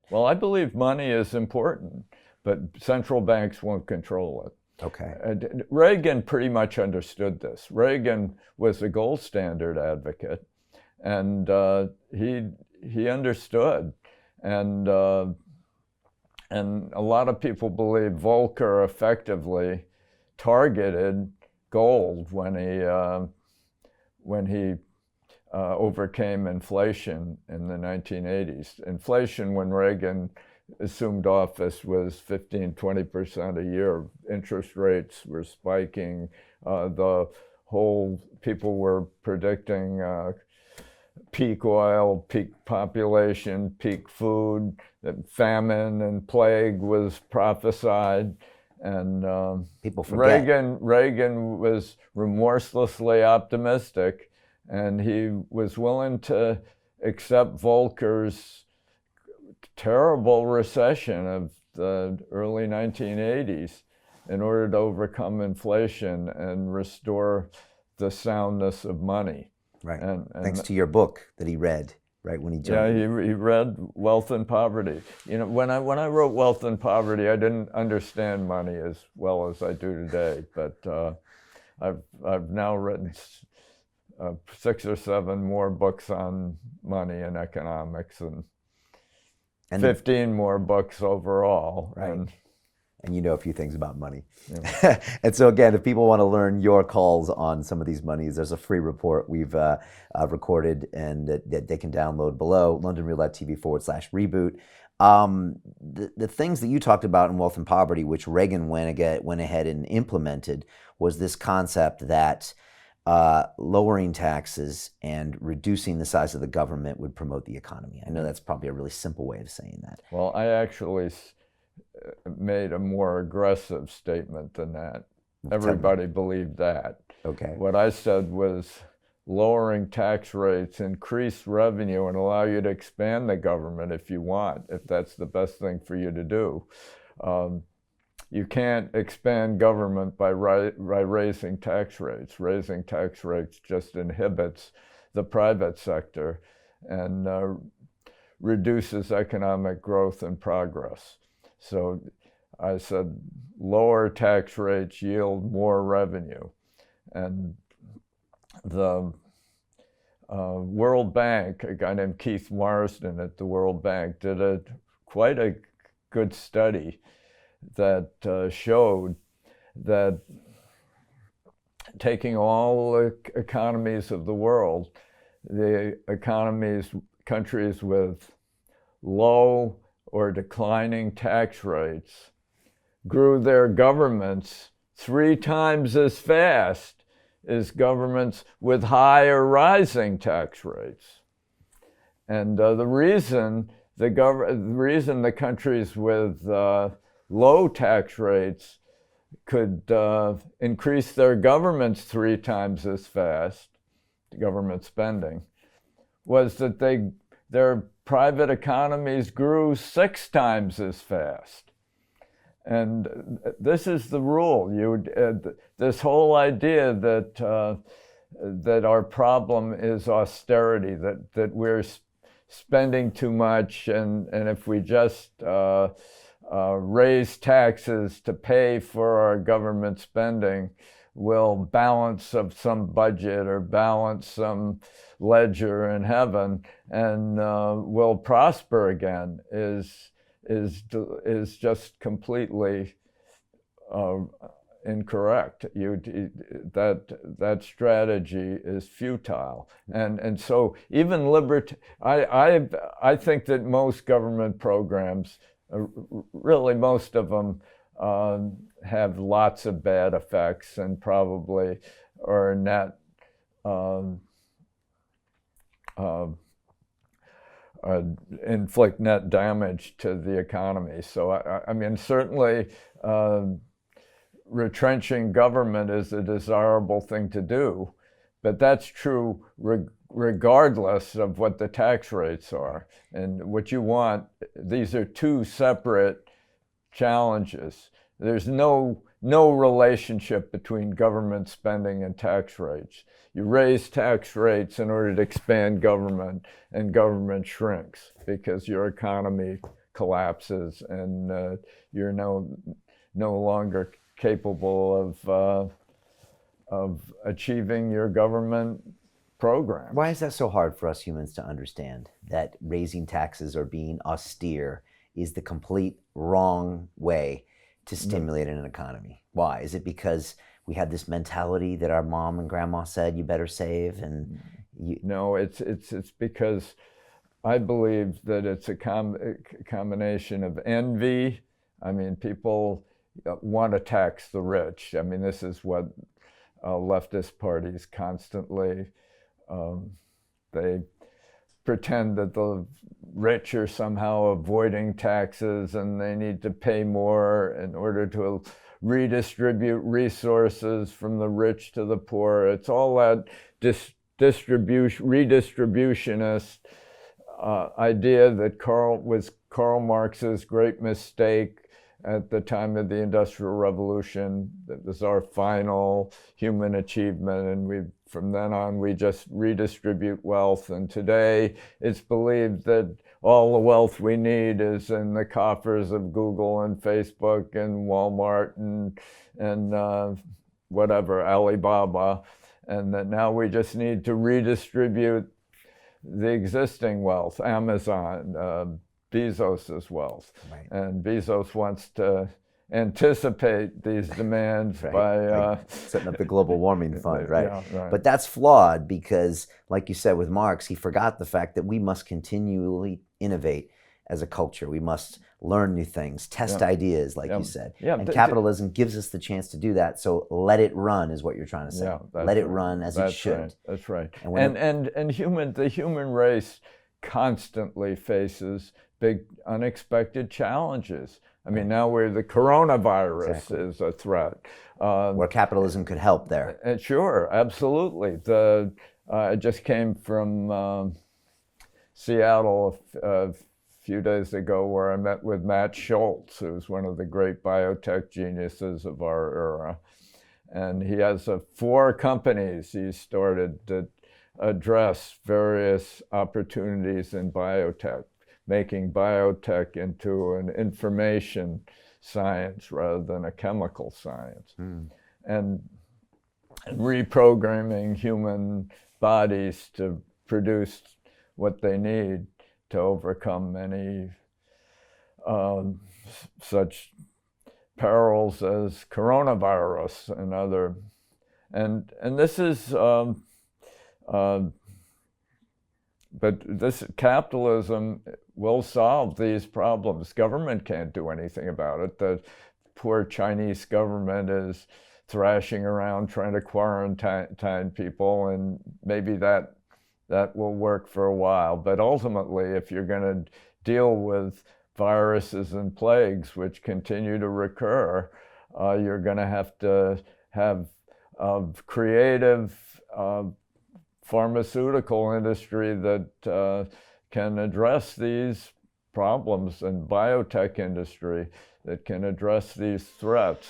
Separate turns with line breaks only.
Well, I believe money is important, but central banks won't control it.
Okay.
Reagan pretty much understood this. Reagan was a gold standard advocate, and he understood, and and a lot of people believe Volcker effectively targeted gold when he overcame inflation in the 1980s. Inflation, when Reagan assumed office, was 15-20% a year. Interest rates were spiking. The whole people were predicting peak oil, peak population, peak food. Famine and plague was prophesied. And
people forget.
Reagan was remorselessly optimistic, and he was willing to accept Volcker's terrible recession of the early 1980s in order to overcome inflation and restore the soundness of money.
Right. And thanks to your book that he read, right, when he
joined. Yeah, he read Wealth and Poverty. You know, when I wrote Wealth and Poverty, I didn't understand money as well as I do today. But I've now written 6 or 7 more books on money and economics, and 15 more books overall.
Right. And you know a few things about money. Yeah. And so again, if people want to learn your calls on some of these monies, there's a free report we've recorded and that they can download below, londonreal.tv/reboot. The things that you talked about in Wealth and Poverty, which Reagan went ahead and implemented, was this concept that lowering taxes and reducing the size of the government would promote the economy. I know that's probably a really simple way of saying that.
Well, I actually made a more aggressive statement than that. Everybody believed that.
Okay.
What I said was lowering tax rates, increase revenue, and allow you to expand the government if you want, if that's the best thing for you to do. You can't expand government by raising tax rates. Raising tax rates just inhibits the private sector and reduces economic growth and progress. So I said, lower tax rates yield more revenue. And the World Bank, a guy named Keith Marsden at the World Bank, did quite a good study that showed that taking all the economies of the world, the countries with low or declining tax rates, grew their governments 3 times as fast as governments with high or rising tax rates. And the reason the countries with low tax rates could increase their governments 3 times as fast, government spending, was that their private economies grew 6 times as fast. And this is the rule. This whole idea that our problem is austerity, that we're spending too much, and if we just raise taxes to pay for our government spending, we'll balance of some budget or balance some ledger in heaven, and we'll prosper again, is just completely incorrect. That strategy is futile, and so even I think that most government programs, really most of them, have lots of bad effects and probably are net inflict net damage to the economy. So I mean, certainly retrenching government is a desirable thing to do, but that's true regardless of what the tax rates are. And what you want, these are 2 separate challenges. There's no relationship between government spending and tax rates. You raise tax rates in order to expand government, and government shrinks because your economy collapses and you're no longer capable of achieving your government program.
Why is that so hard for us humans to understand, that raising taxes or being austere is the complete wrong way to stimulate an economy? Why? Is it because we have this mentality that our mom and grandma said you better save? And
no, it's because I believe that it's a combination of envy. I mean, people want to tax the rich. I mean, this is what leftist parties constantly, they pretend that the rich are somehow avoiding taxes and they need to pay more in order to redistribute resources from the rich to the poor. It's all that redistributionist idea that was Karl Marx's great mistake at the time of the Industrial Revolution. That was our final human achievement, and from then on we just redistribute wealth. And today it's believed that all the wealth we need is in the coffers of Google and Facebook and Walmart and whatever, Alibaba, and that now we just need to redistribute the existing wealth, Amazon, Bezos's wealth.
Right.
And Bezos wants to anticipate these demands by
setting up the global warming fund, right?
Yeah, right.
But that's flawed because, like you said with Marx, he forgot the fact that we must continually innovate as a culture. We must learn new things, test ideas, like you said.
Yeah,
and capitalism gives us the chance to do that. So let it run is what you're trying to say.
Yeah,
let it run as it should.
Right. That's right.
And
the human race constantly faces big unexpected challenges. I mean, now the coronavirus is a threat.
Where capitalism could help there.
Sure, absolutely. I just came from Seattle a few days ago, where I met with Matt Schultz, who's one of the great biotech geniuses of our era. And he has 4 companies he started that address various opportunities in biotech, making biotech into an information science rather than a chemical science, and reprogramming human bodies to produce what they need to overcome many such perils as coronavirus and other. And this is but this capitalism will solve these problems. Government can't do anything about it. The poor Chinese government is thrashing around trying to quarantine people, and maybe that will work for a while. But ultimately, if you're going to deal with viruses and plagues which continue to recur, you're going to have creative pharmaceutical industry that can address these problems, and biotech industry that can address these threats.